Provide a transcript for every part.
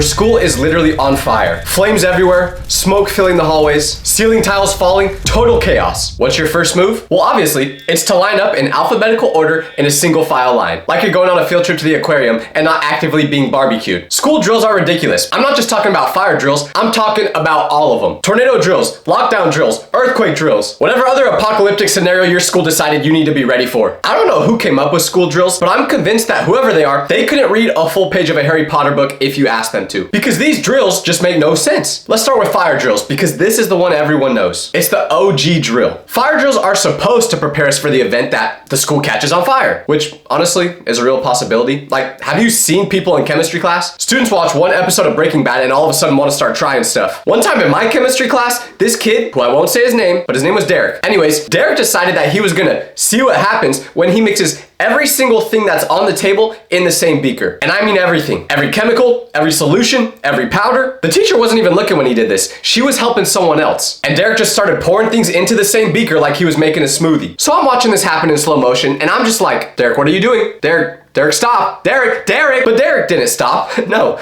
Your school is literally on fire. Flames everywhere, smoke filling the hallways, ceiling tiles falling, total chaos. What's your first move? Well, obviously, it's to line up in alphabetical order in a single file line, like you're going on a field trip to the aquarium and not actively being barbecued. School drills are ridiculous. I'm not just talking about fire drills, I'm talking about all of them. Tornado drills, lockdown drills, earthquake drills, whatever other apocalyptic scenario your school decided you need to be ready for. I don't know who came up with school drills, but I'm convinced that whoever they are, they couldn't read a full page of a Harry Potter book if you asked them to. Because these drills just make no sense. Let's start with fire drills, because this is the one everyone knows. It's the OG drill. Fire drills are supposed to prepare us for the event that the school catches on fire, which honestly is a real possibility. Like, have you seen people in chemistry class? Students watch one episode of Breaking Bad and all of a sudden want to start trying stuff. One time in my chemistry class, this kid, who I won't say his name, but his name was Derek. Anyways, Derek decided that he was gonna see what happens when he mixes every single thing that's on the table in the same beaker. And I mean everything. Every chemical, every solution, every powder. The teacher wasn't even looking when he did this. She was helping someone else. And Derek just started pouring things into the same beaker like he was making a smoothie. So I'm watching this happen in slow motion and I'm just like, Derek, what are you doing? Derek, stop. Derek. But Derek didn't stop. No.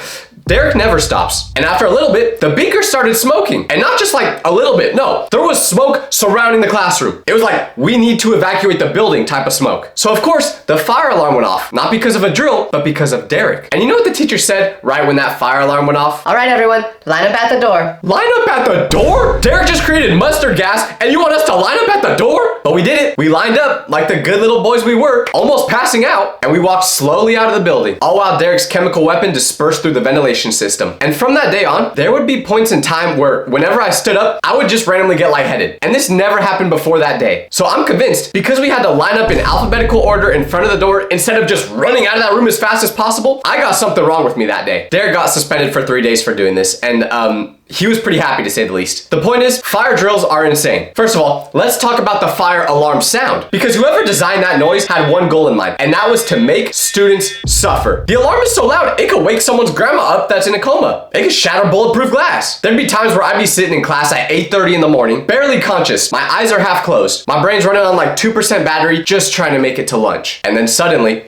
Derek never stops. And after a little bit, the beaker started smoking. And not just like a little bit, no. There was smoke surrounding the classroom. It was like, we need to evacuate the building type of smoke. So of course, the fire alarm went off. Not because of a drill, but because of Derek. And you know what the teacher said right when that fire alarm went off? All right, everyone, line up at the door. Line up at the door? Derek just created mustard gas and you want us to line up at the door? But we did it. We lined up like the good little boys we were, almost passing out, and we walked slowly out of the building, all while Derek's chemical weapon dispersed through the ventilation system. And from that day on, there would be points in time where whenever I stood up, I would just randomly get lightheaded. And this never happened before that day. So I'm convinced because we had to line up in alphabetical order in front of the door instead of just running out of that room as fast as possible, I got something wrong with me that day. Derek got suspended for 3 days for doing this, and he was pretty happy to say the least. The point is, fire drills are insane. First of all, let's talk about the fire alarm sound, because whoever designed that noise had one goal in mind, and that was to make students suffer. The alarm is so loud, it could wake someone's grandma up that's in a coma. It could shatter bulletproof glass. There'd be times where I'd be sitting in class at 8:30 in the morning, barely conscious. My eyes are half closed. My brain's running on like 2% battery, just trying to make it to lunch. And then suddenly,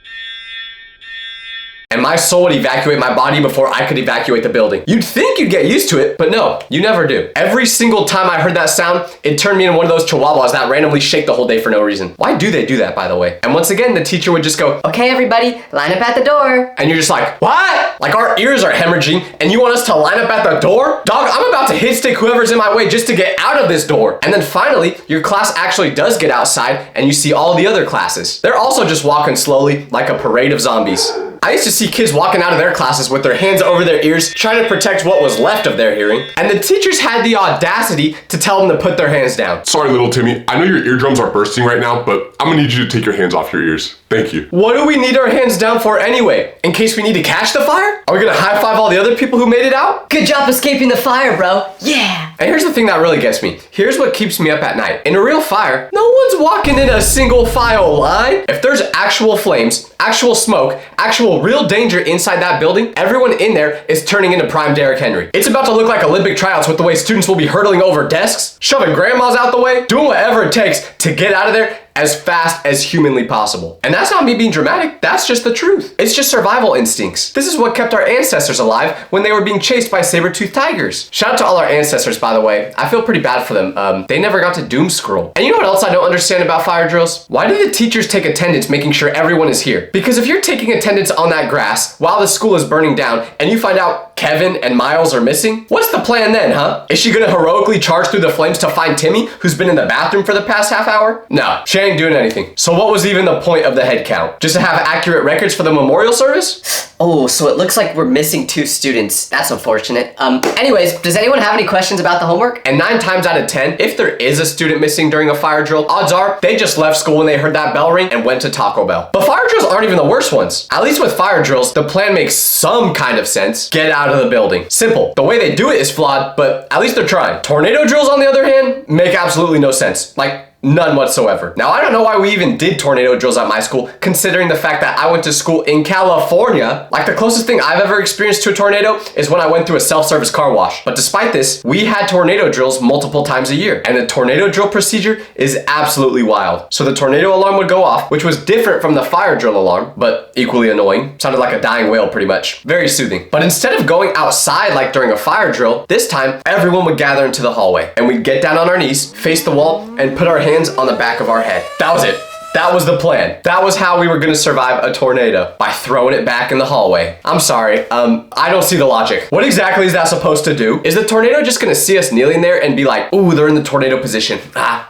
and my soul would evacuate my body before I could evacuate the building. You'd think you'd get used to it, but no, you never do. Every single time I heard that sound, it turned me into one of those chihuahuas that randomly shake the whole day for no reason. Why do they do that, by the way? And once again, the teacher would just go, okay, everybody, line up at the door. And you're just like, what? Like our ears are hemorrhaging and you want us to line up at the door? Dog, I'm about to hit stick whoever's in my way just to get out of this door. And then finally, your class actually does get outside and you see all the other classes. They're also just walking slowly like a parade of zombies. I used to see kids walking out of their classes with their hands over their ears, trying to protect what was left of their hearing, and the teachers had the audacity to tell them to put their hands down. Sorry, little Timmy, I know your eardrums are bursting right now, but I'm gonna need you to take your hands off your ears. Thank you. What do we need our hands down for anyway? In case we need to catch the fire? Are we gonna high five all the other people who made it out? Good job escaping the fire, bro. Yeah. And here's the thing that really gets me. Here's what keeps me up at night. In a real fire, no one's walking in a single file line. If there's actual flames, actual smoke, actual real danger inside that building, everyone in there is turning into prime Derrick Henry. It's about to look like Olympic tryouts with the way students will be hurtling over desks, shoving grandmas out the way, doing whatever it takes to get out of there as fast as humanly possible. And that's not me being dramatic, that's just the truth. It's just survival instincts. This is what kept our ancestors alive when they were being chased by saber-toothed tigers. Shout out to all our ancestors, by the way. I feel pretty bad for them. They never got to doom scroll. And you know what else I don't understand about fire drills? Why do the teachers take attendance making sure everyone is here? Because if you're taking attendance on that grass while the school is burning down and you find out Kevin and Miles are missing, what's the plan then, huh? Is she gonna heroically charge through the flames to find Timmy, who's been in the bathroom for the past half hour? No, she ain't doing anything. So what was even the point of the head count? Just to have accurate records for the memorial service? Oh, so it looks like we're missing 2 students. That's unfortunate. Anyways, does anyone have any questions about the homework? And 9 times out of 10, if there is a student missing during a fire drill, odds are they just left school when they heard that bell ring and went to Taco Bell. But fire drills aren't even the worst ones. At least with fire drills, the plan makes some kind of sense. Get out of the building. Simple. The way they do it is flawed, but at least they're trying. Tornado drills, on the other hand, make absolutely no sense. Like, None whatsoever. Now, I don't know why we even did tornado drills at my school, considering the fact that I went to school in California. Like, the closest thing I've ever experienced to a tornado is when I went through a self-service car wash. But despite this, we had tornado drills multiple times a year. And the tornado drill procedure is absolutely wild. So the tornado alarm would go off, which was different from the fire drill alarm, but equally annoying. Sounded like a dying whale pretty much. Very soothing. But instead of going outside like during a fire drill, this time everyone would gather into the hallway and we'd get down on our knees, face the wall, and put our hands on the back of our head. That was it. That was the plan. That was how we were gonna survive a tornado, by throwing it back in the hallway. I'm sorry, I don't see the logic. What exactly is that supposed to do? Is the tornado just gonna see us kneeling there and be like, ooh, they're in the tornado position.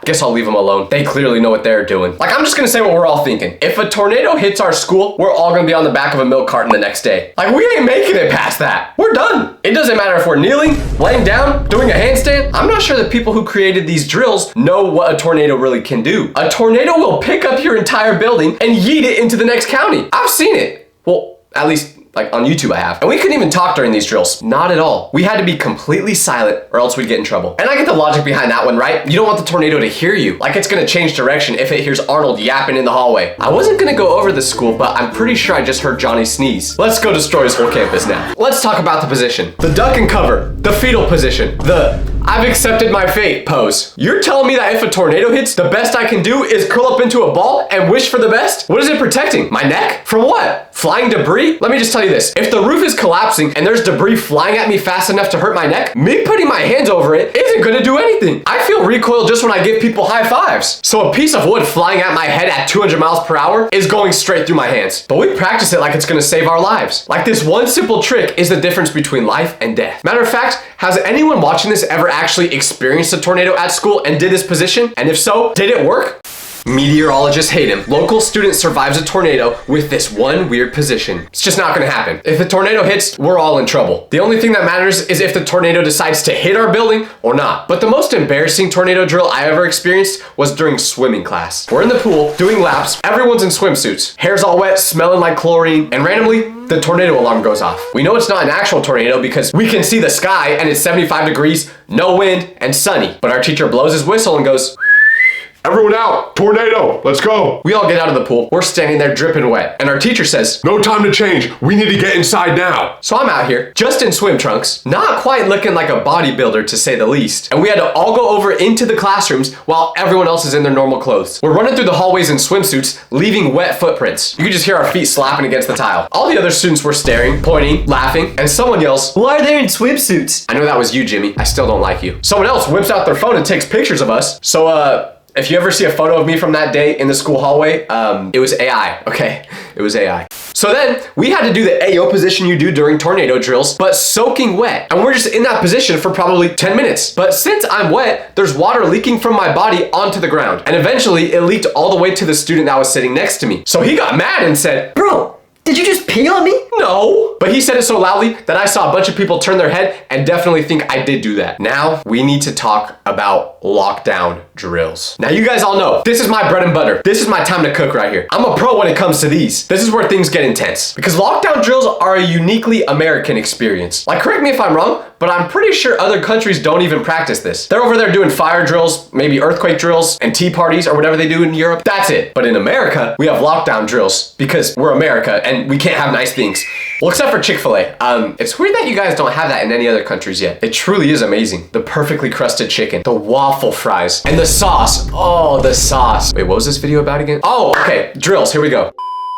Guess I'll leave them alone. They clearly know what they're doing. Like, I'm just gonna say what we're all thinking. If a tornado hits our school, we're all gonna be on the back of a milk carton the next day. Like, we ain't making it past that. We're done. It doesn't matter if we're kneeling, laying down, doing a handstand. I'm not sure the people who created these drills know what a tornado really can do. A tornado will pick up your entire building and yeet it into the next county. I've seen it. Well, at least like on YouTube I have. And we couldn't even talk during these drills. Not at all. We had to be completely silent or else we'd get in trouble. And I get the logic behind that one, right? You don't want the tornado to hear you. Like, it's gonna change direction if it hears Arnold yapping in the hallway. I wasn't gonna go over the school, but I'm pretty sure I just heard Johnny sneeze. Let's go destroy his whole campus now. Let's talk about the position. The duck and cover, the fetal position, the I've accepted my fate pose. You're telling me that if a tornado hits, the best I can do is curl up into a ball and wish for the best? What is it protecting? My neck? From what? Flying debris? Let me just tell you this. If the roof is collapsing and there's debris flying at me fast enough to hurt my neck, me putting my hands over it isn't gonna do anything. I feel recoil just when I give people high fives. So a piece of wood flying at my head at 200 miles per hour is going straight through my hands. But we practice it like it's gonna save our lives. Like, this one simple trick is the difference between life and death. Matter of fact, has anyone watching this ever actually experienced a tornado at school and did this position? And if so, did it work? Meteorologists hate him. Local student survives a tornado with this one weird position. It's just not gonna happen. If a tornado hits, we're all in trouble. The only thing that matters is if the tornado decides to hit our building or not. But the most embarrassing tornado drill I ever experienced was during swimming class. We're in the pool, doing laps, everyone's in swimsuits, hair's all wet, smelling like chlorine, and randomly, the tornado alarm goes off. We know it's not an actual tornado because we can see the sky and it's 75 degrees, no wind, and sunny. But our teacher blows his whistle and goes, everyone out, tornado, let's go. we all get out of the pool. We're standing there dripping wet. And our teacher says, No time to change, we need to get inside now. so I'm out here, just in swim trunks, not quite looking like a bodybuilder to say the least. And we had to all go over into the classrooms while everyone else is in their normal clothes. We're running through the hallways in swimsuits, leaving wet footprints. You can just hear our feet slapping against the tile. All the other students were staring, pointing, laughing, and someone yells, Why are they in swimsuits? I know that was you, Jimmy. I still don't like you. Someone else whips out their phone and takes pictures of us. So, if you ever see a photo of me from that day in the school hallway, it was AI, okay? It was AI. So then, we had to do the AO position you do during tornado drills, but soaking wet. And we're just in that position for probably 10 minutes. But since I'm wet, there's water leaking from my body onto the ground. And eventually, it leaked all the way to the student that was sitting next to me. So he got mad and said, Bro, did you just pee on me? no. But he said it so loudly that I saw a bunch of people turn their head and definitely think I did do that. Now we need to talk about lockdown drills. Now you guys all know, this is my bread and butter. This is my time to cook right here. I'm a pro when it comes to these. This is where things get intense because lockdown drills are a uniquely American experience. Like, correct me if I'm wrong, but I'm pretty sure other countries don't even practice this. They're over there doing fire drills, maybe earthquake drills, and tea parties or whatever they do in Europe. That's it. But in America, we have lockdown drills because we're America and we can't have nice things. Well, except for Chick-fil-A. It's weird that you guys don't have that in any other countries yet. It truly is amazing. The perfectly crusted chicken, the waffle fries, and the sauce. Oh, the sauce. Wait, what was this video about again? Oh, okay, drills, here we go.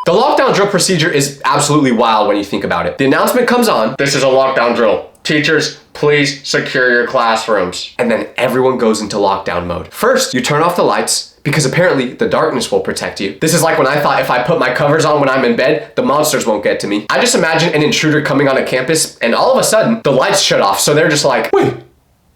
The lockdown drill procedure is absolutely wild when you think about it. The announcement comes on, this is a lockdown drill. Teachers, please secure your classrooms. And then everyone goes into lockdown mode. First, you turn off the lights, because apparently the darkness will protect you. This is like when I thought if I put my covers on when I'm in bed, the monsters won't get to me. I just imagine an intruder coming on a campus and all of a sudden the lights shut off. So they're just like, Wait,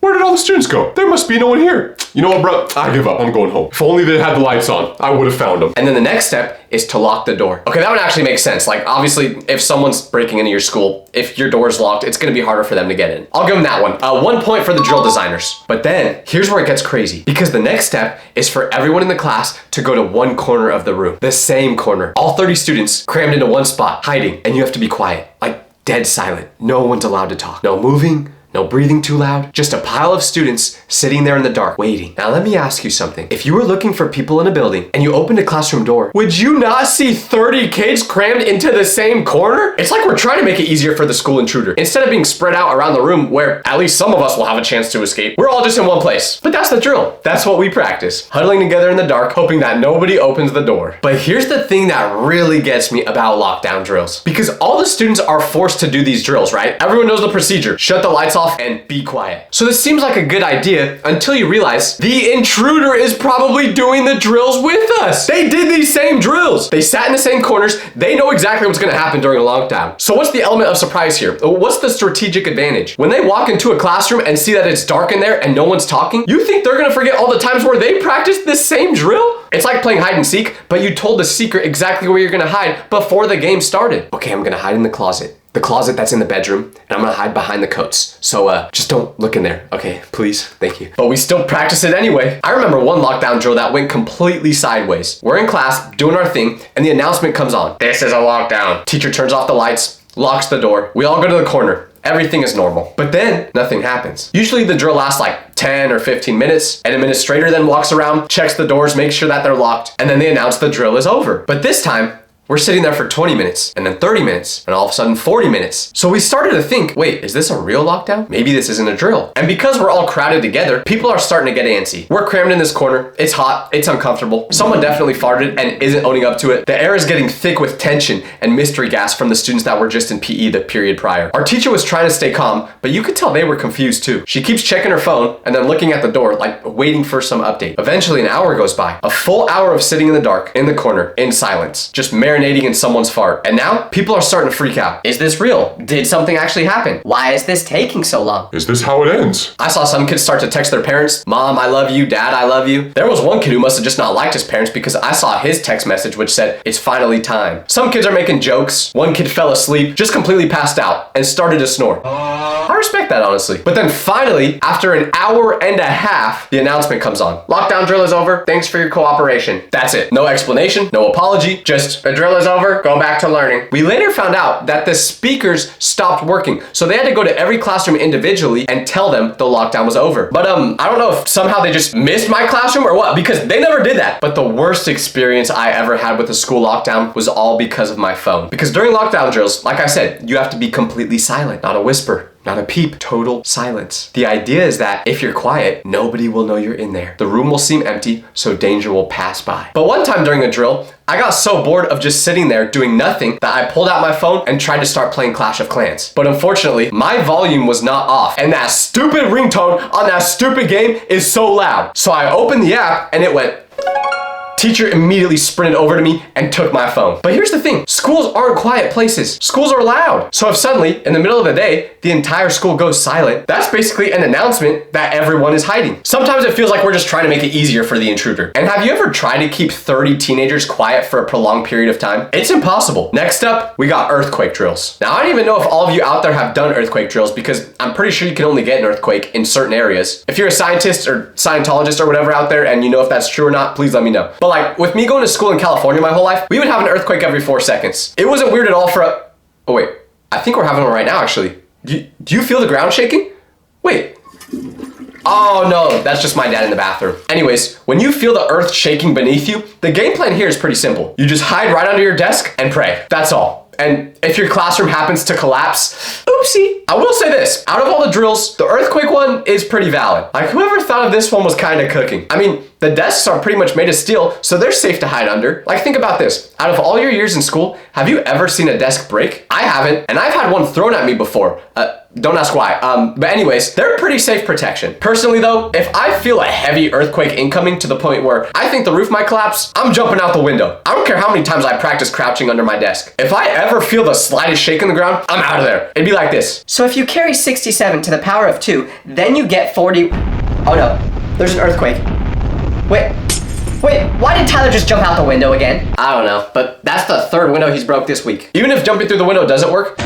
where did all the students go? There must be no one here. You know what, bro? I give up, I'm going home. If only they had the lights on, I would have found them. and then the next step is to lock the door. Okay, that one actually makes sense. Like, obviously, if someone's breaking into your school, if your door's locked, it's gonna be harder for them to get in. I'll give them that one. 1 point for the drill designers. But then, here's where it gets crazy. Because the next step is for everyone in the class to go to one corner of the room. The same corner. All 30 students crammed into one spot, hiding. And you have to be quiet. Like, dead silent. No one's allowed to talk. No moving, No breathing too loud, just a pile of students sitting there in the dark, waiting. Now let me ask you something. If you were looking for people in a building and you opened a classroom door, would you not see 30 kids crammed into the same corner? It's like we're trying to make it easier for the school intruder. Instead of being spread out around the room where at least some of us will have a chance to escape, we're all just in one place. But that's the drill. That's what we practice. Huddling together in the dark, hoping that nobody opens the door. But here's the thing that really gets me about lockdown drills. Because all the students are forced to do these drills, right? Everyone knows the procedure. Shut the lights off and be quiet. So this seems like a good idea until you realize the intruder is probably doing the drills with us. They did these same drills. They sat in the same corners. They know exactly what's gonna happen during a lockdown. So what's the element of surprise here? What's the strategic advantage? When they walk into a classroom and see that it's dark in there and no one's talking, you think they're gonna forget all the times where they practiced this same drill? It's like playing hide and seek, but you told the secret exactly where you're gonna hide before the game started. Okay, I'm gonna hide in the closet. The closet that's in the bedroom, and I'm gonna hide behind the coats. So just don't look in there, okay? Please, thank you. But we still practice it anyway. I remember one lockdown drill that went completely sideways. We're in class, doing our thing, and the announcement comes on. This is a lockdown. Teacher turns off the lights, locks the door. We all go to the corner. Everything is normal. But then nothing happens. Usually the drill lasts like 10 or 15 minutes. An administrator then walks around, checks the doors, makes sure that they're locked, and then they announce the drill is over. But this time, we're sitting there for 20 minutes, and then 30 minutes, and all of a sudden 40 minutes. So we started to think, wait, is this a real lockdown? Maybe this isn't a drill. And because we're all crowded together, people are starting to get antsy. We're crammed in this corner. It's hot. It's uncomfortable. Someone definitely farted and isn't owning up to it. The air is getting thick with tension and mystery gas from the students that were just in PE the period prior. Our teacher was trying to stay calm, but you could tell they were confused too. She keeps checking her phone and then looking at the door, like waiting for some update. Eventually, an hour goes by. A full hour of sitting in the dark, in the corner, in silence, just marinating in someone's fart. And now people are starting to freak out. Is this real? Did something actually happen? Why is this taking so long? Is this how it ends? I saw some kids start to text their parents, Mom, I love you, Dad, I love you. There was one kid who must have just not liked his parents because I saw his text message which said, it's finally time. Some kids are making jokes. One kid fell asleep, just completely passed out, and started to snore. I respect that, honestly. But then finally, after an hour and a half, the announcement comes on. Lockdown drill is over. Thanks for your cooperation. That's it. No explanation, no apology, just the drill is over, go back to learning. We later found out that the speakers stopped working, so they had to go to every classroom individually and tell them the lockdown was over. But I don't know if somehow they just missed my classroom or what, because they never did that. But the worst experience I ever had with a school lockdown was all because of my phone. Because during lockdown drills, like I said, you have to be completely silent, not a whisper. Not a peep, total silence. The idea is that if you're quiet, nobody will know you're in there. The room will seem empty, so danger will pass by. But one time during a drill, I got so bored of just sitting there doing nothing that I pulled out my phone and tried to start playing Clash of Clans. But unfortunately, my volume was not off, and that stupid ringtone on that stupid game is so loud. So I opened the app and it went. Teacher immediately sprinted over to me and took my phone. But here's the thing, schools aren't quiet places. Schools are loud. So if suddenly, in the middle of the day, the entire school goes silent, that's basically an announcement that everyone is hiding. Sometimes it feels like we're just trying to make it easier for the intruder. And have you ever tried to keep 30 teenagers quiet for a prolonged period of time? It's impossible. Next up, we got earthquake drills. Now, I don't even know if all of you out there have done earthquake drills because I'm pretty sure you can only get an earthquake in certain areas. If you're a scientist or Scientologist or whatever out there and you know if that's true or not, please let me know. But like with me going to school in California my whole life, we would have an earthquake every 4 seconds. It wasn't weird at all for a... Oh wait, I think we're having one right now actually. Do you feel the ground shaking? Wait. Oh no, that's just my dad in the bathroom. Anyways, when you feel the earth shaking beneath you, the game plan here is pretty simple. You just hide right under your desk and pray. That's all. And if your classroom happens to collapse, oopsie. I will say this, out of all the drills, the earthquake one is pretty valid. Like whoever thought of this one was kind of cooking. I mean, the desks are pretty much made of steel, so they're safe to hide under. Like think about this, out of all your years in school, have you ever seen a desk break? I haven't, and I've had one thrown at me before. Don't ask why. But anyways, they're pretty safe protection. Personally though, if I feel a heavy earthquake incoming to the point where I think the roof might collapse, I'm jumping out the window. I don't care how many times I practice crouching under my desk. If I ever feel the slightest shake in the ground, I'm out of there. It'd be like this. So if you carry 67 to the power of 2, then you get 40... Oh no, there's an earthquake. Wait, why did Tyler just jump out the window again? I don't know, but that's the third window he's broke this week. Even if jumping through the window doesn't work,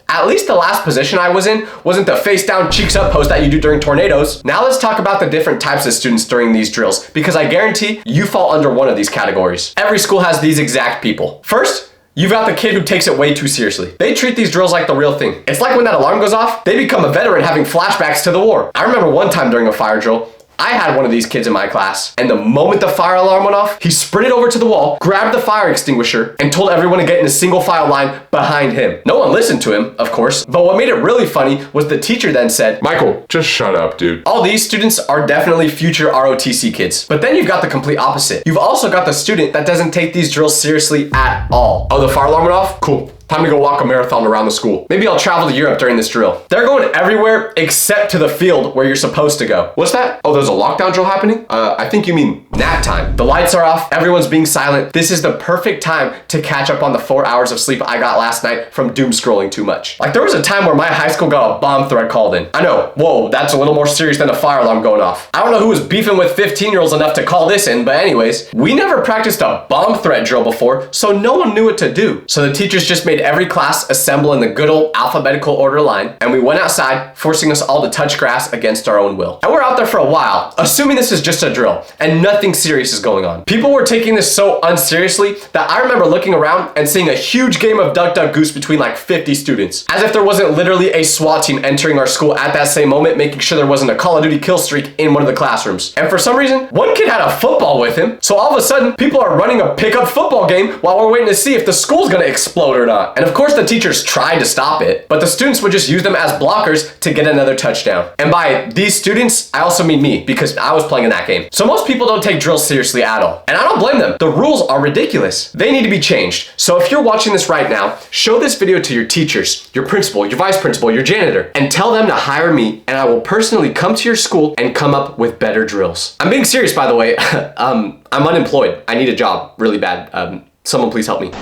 at least the last position I was in wasn't the face down, cheeks up pose that you do during tornadoes. Now let's talk about the different types of students during these drills, because I guarantee you fall under one of these categories. Every school has these exact people. First, You've got the kid who takes it way too seriously. They treat these drills like the real thing. It's like when that alarm goes off, they become a veteran having flashbacks to the war. I remember one time during a fire drill, I had one of these kids in my class, and the moment the fire alarm went off, he sprinted over to the wall, grabbed the fire extinguisher, and told everyone to get in a single file line behind him. No one listened to him, of course, but what made it really funny was the teacher then said, Michael, just shut up, dude. all these students are definitely future ROTC kids. But then you've got the complete opposite. You've also got the student that doesn't take these drills seriously at all. Oh, the fire alarm went off? Cool. Time to go walk a marathon around the school. Maybe I'll travel to Europe during this drill. They're going everywhere except to the field where you're supposed to go. What's that? Oh, there's a lockdown drill happening? I think you mean nap time. The lights are off, everyone's being silent. This is the perfect time to catch up on the 4 hours of sleep I got last night from doom scrolling too much. Like there was a time where my high school got a bomb threat called in. I know, whoa, that's a little more serious than a fire alarm going off. I don't know who was beefing with 15-year-olds enough to call this in, but anyways, we never practiced a bomb threat drill before, so no one knew what to do. So the teachers just made every class assemble in the good old alphabetical order line, and we went outside, forcing us all to touch grass against our own will. And we're out there for a while, assuming this is just a drill, and nothing serious is going on. People were taking this so unseriously that I remember looking around and seeing a huge game of Duck Duck Goose between like 50 students, as if there wasn't literally a SWAT team entering our school at that same moment, making sure there wasn't a Call of Duty kill streak in one of the classrooms. And for some reason, one kid had a football with him, so all of a sudden, people are running a pickup football game while we're waiting to see if the school's gonna explode or not. And of course, the teachers tried to stop it, but the students would just use them as blockers to get another touchdown. And by these students, I also mean me, because I was playing in that game. So most people don't take drills seriously at all. And I don't blame them. The rules are ridiculous. They need to be changed. So if you're watching this right now, show this video to your teachers, your principal, your vice principal, your janitor, and tell them to hire me, and I will personally come to your school and come up with better drills. I'm being serious, by the way. I'm unemployed. I need a job really bad. Someone please help me.